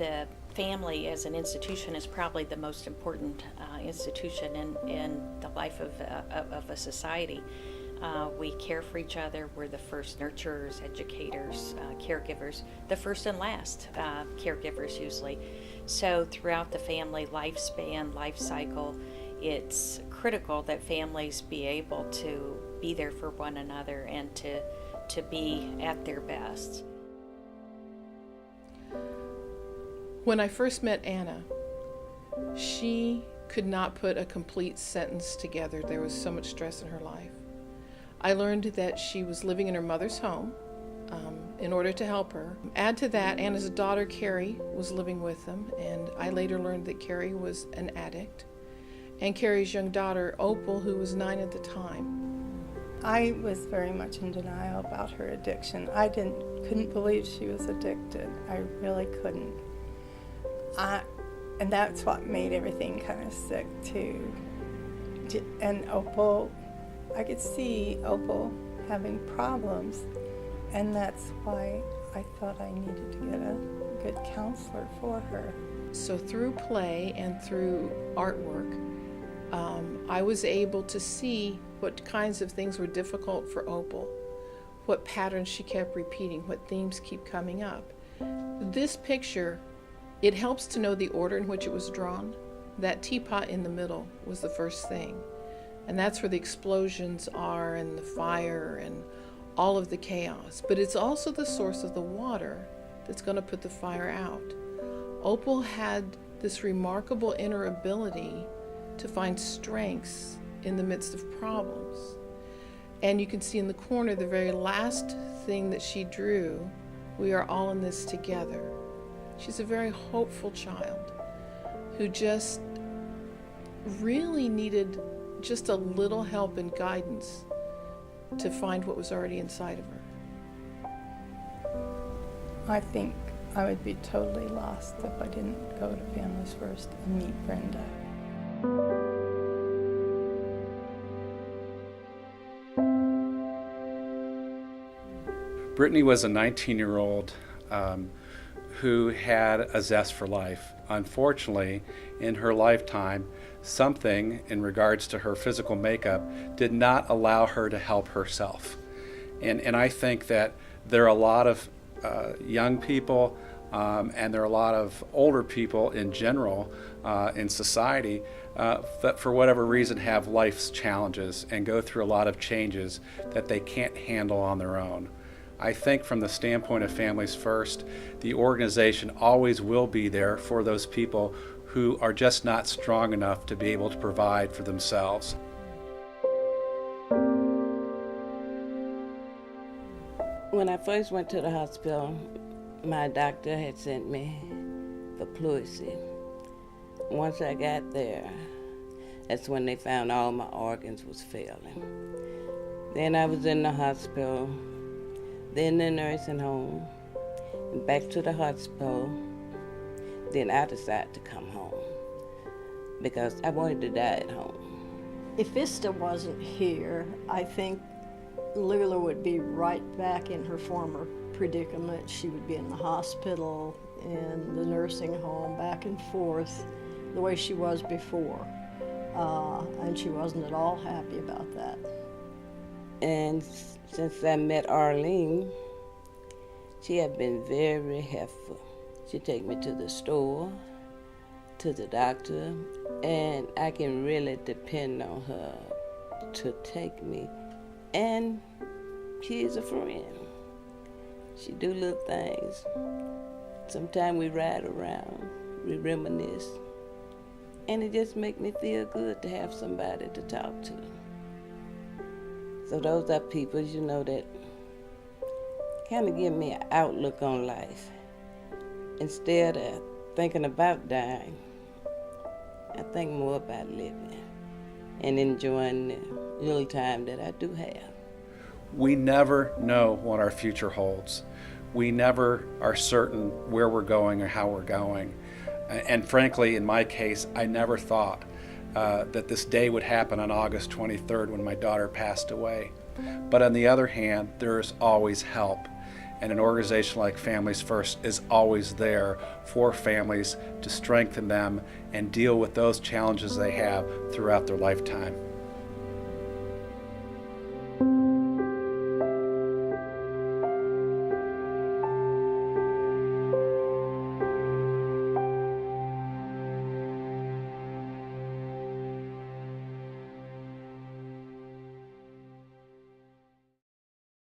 the family as an institution is probably the most important institution in the life of a society. We care for each other. We're the first nurturers, educators, caregivers, the first and last caregivers usually. So throughout the family lifespan, life cycle, it's critical that families be able to be there for one another and to be at their best. When I first met Anna, she could not put a complete sentence together. There was so much stress in her life. I learned that she was living in her mother's home in order to help her. Add to that, Anna's daughter, Carrie, was living with them, and I later learned that Carrie was an addict. And Carrie's young daughter, Opal, who was 9 at the time. I was very much in denial about her addiction. I couldn't believe she was addicted. I really couldn't. And that's what made everything kind of sick too. And Opal, I could see Opal having problems, and that's why I thought I needed to get a good counselor for her. So through play and through artwork, I was able to see what kinds of things were difficult for Opal, what patterns she kept repeating, what themes keep coming up. This picture, it helps to know the order in which it was drawn. That teapot in the middle was the first thing. And that's where the explosions are and the fire and all of the chaos. But it's also the source of the water that's going to put the fire out. Opal had this remarkable inner ability to find strengths in the midst of problems. And you can see in the corner, the very last thing that she drew, we are all in this together. She's a very hopeful child who just really needed just a little help and guidance to find what was already inside of her. I think I would be totally lost if I didn't go to Families First and meet Brenda. Brittany was a 19-year-old who had a zest for life. Unfortunately, in her lifetime, something in regards to her physical makeup did not allow her to help herself. And I think that there are a lot of young people and there are a lot of older people in general in society that for whatever reason have life's challenges and go through a lot of changes that they can't handle on their own. I think from the standpoint of Families First, the organization always will be there for those people who are just not strong enough to be able to provide for themselves. When I first went to the hospital, my doctor had sent me for Pluicy. Once I got there, that's when they found all my organs was failing. Then I was in the hospital, then the nursing home, and back to the hospital. Then I decided to come home because I wanted to die at home. If Vista wasn't here, I think Lula would be right back in her former predicament. She would be in the hospital, in the nursing home, back and forth, the way she was before. And she wasn't at all happy about that. And since I met Arlene, she had been very helpful. She'd take me to the store, to the doctor, and I can really depend on her to take me. And she's a friend. She do little things. Sometimes we ride around, we reminisce, and it just makes me feel good to have somebody to talk to. So those are people, you know, that kind of give me an outlook on life. Instead of thinking about dying, I think more about living and enjoying the little time that I do have. We never know what our future holds. We never are certain where we're going or how we're going. And frankly, in my case, I never thought that this day would happen on August 23rd when my daughter passed away. But on the other hand, there is always help. And an organization like Families First is always there for families to strengthen them and deal with those challenges they have throughout their lifetime.